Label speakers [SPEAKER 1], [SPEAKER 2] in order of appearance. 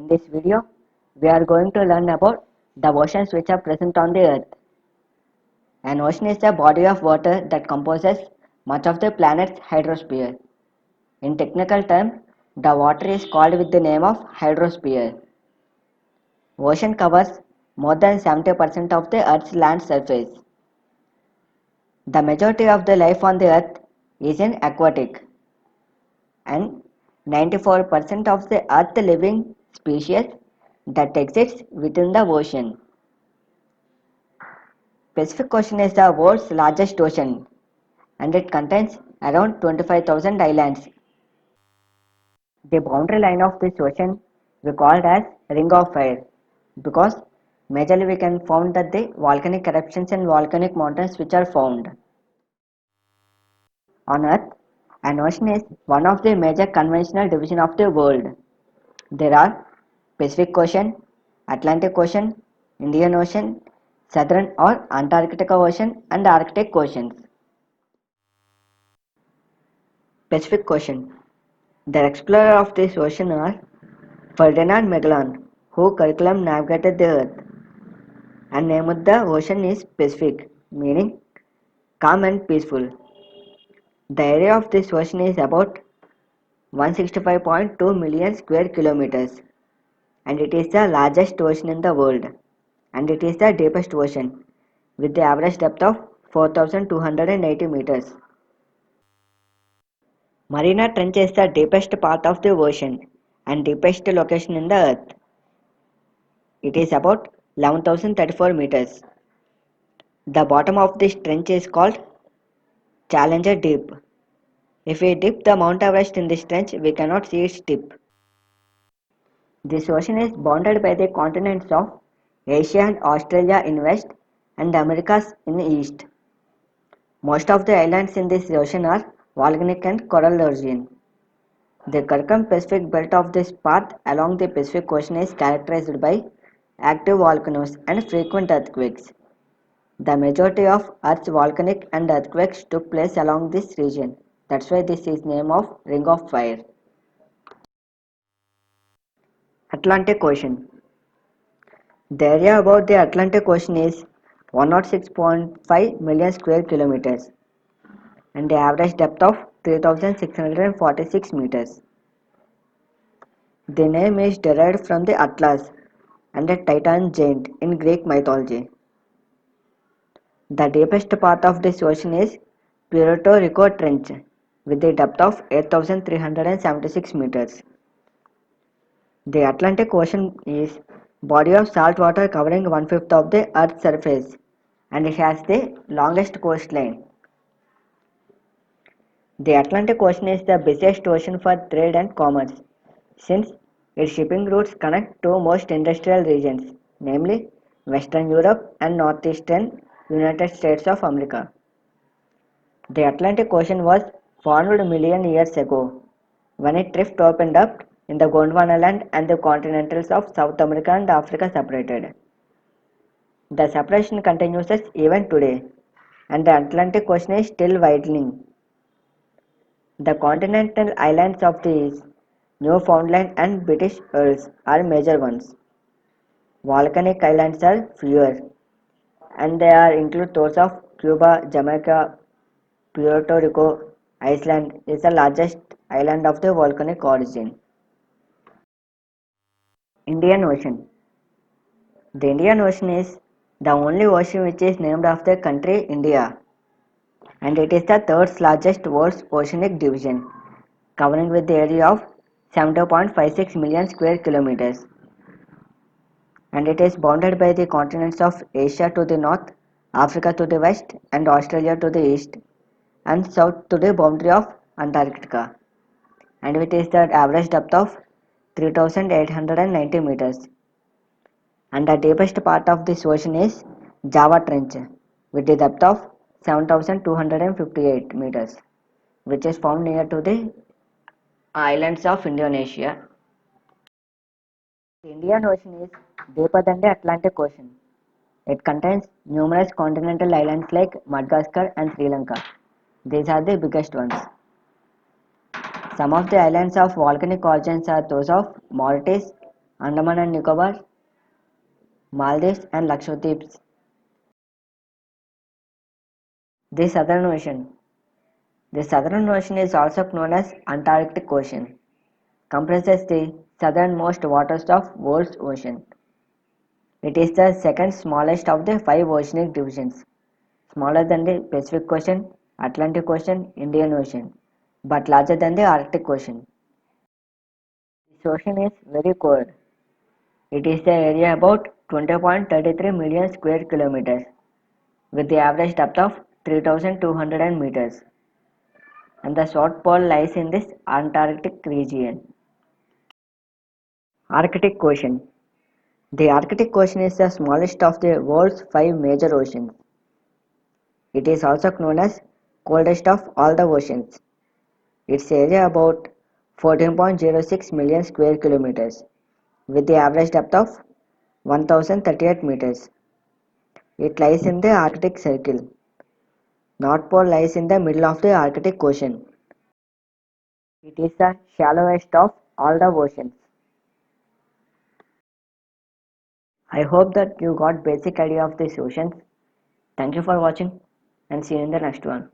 [SPEAKER 1] In this video, we are going to learn about the oceans which are present on the earth. An ocean is a body of water that composes much of the planet's hydrosphere. In technical terms, the water is called with the name of hydrosphere. Ocean covers more than 70% of the earth's land surface. The majority of the life on the earth is in aquatic, and 94% of the earth living species that exists within the ocean. Pacific Ocean is the world's largest ocean and it contains around 25,000 islands. The boundary line of this ocean we call it as Ring of Fire because majorly we can found that the volcanic eruptions and volcanic mountains which are found. On Earth, an ocean is one of the major conventional divisions of the world. There are Pacific Ocean, Atlantic Ocean, Indian Ocean, Southern or Antarctic Ocean and Arctic Oceans. Pacific Ocean. The explorer of this ocean are Ferdinand Magellan, who curriculum navigated the earth and name of the ocean is Pacific, meaning calm and peaceful. The area of this ocean is about 165.2 million square kilometers and it is the largest ocean in the world and it is the deepest ocean with the average depth of 4,280 meters. Mariana Trench is the deepest part of the ocean and deepest location in the earth. It is about 11,034 meters. The bottom of this trench is called Challenger Deep. If we dip the Mount Everest in this trench, we cannot see its tip. This ocean is bounded by the continents of Asia and Australia in west and the Americas in east. Most of the islands in this ocean are volcanic and coral origin. The Circum-Pacific belt of this path along the Pacific Ocean is characterized by active volcanoes and frequent earthquakes. The majority of Earth's volcanic and earthquakes took place along this region. That's why this is name of Ring of Fire. Atlantic Ocean. The area about the Atlantic Ocean is 106.5 million square kilometers and the average depth of 3,646 meters. The name is derived from the Atlas and the Titan giant in Greek mythology. The deepest part of this ocean is Puerto Rico Trench with a depth of 8,376 meters. The Atlantic Ocean is body of salt water covering one-fifth of the Earth's surface and it has the longest coastline. The Atlantic Ocean is the busiest ocean for trade and commerce since its shipping routes connect two most industrial regions, namely Western Europe and Northeastern United States of America. The Atlantic Ocean was formed million years ago when a rift opened up in the Gondwana land and the continentals of South America and Africa separated. The separation continues even today and the Atlantic Ocean is still widening. The continental islands of the East, Newfoundland and British Isles are major ones. Volcanic islands are fewer and they are include those of Cuba, Jamaica, Puerto Rico. Iceland is the largest island of the volcanic origin. Indian Ocean. The Indian Ocean is the only ocean which is named after the country India and it is the third largest world's oceanic division covering with the area of 70.56 million square kilometers and it is bounded by the continents of Asia to the north, Africa to the west and Australia to the east and south to the boundary of Antarctica and it is the average depth of 3,890 meters and the deepest part of this ocean is Java Trench with the depth of 7,258 meters which is found near to the islands of Indonesia. The Indian Ocean is deeper than the Atlantic Ocean. It contains numerous continental islands like Madagascar and Sri Lanka. These are the biggest ones. Some of the islands of volcanic origins are those of Mauritius, Andaman and Nicobar, Maldives and Lakshadweep. The Southern Ocean. The Southern Ocean is also known as Antarctic Ocean. Comprises the southernmost waters of world's ocean. It is the second smallest of the five oceanic divisions, smaller than the Pacific Ocean, Atlantic Ocean, Indian Ocean, but larger than the Arctic Ocean. This ocean is very cold. It is the area about 20.33 million square kilometers with the average depth of 3,200 meters, and the South Pole lies in this Antarctic region. Arctic Ocean. The Arctic Ocean is the smallest of the world's five major oceans. It is also known as coldest of all the oceans. Its area about 14.06 million square kilometers with the average depth of 1038 meters. It lies in the Arctic Circle. North Pole lies in the middle of the Arctic Ocean. It is the shallowest of all the oceans. I hope that you got basic idea of these oceans. Thank you for watching and see you in the next one.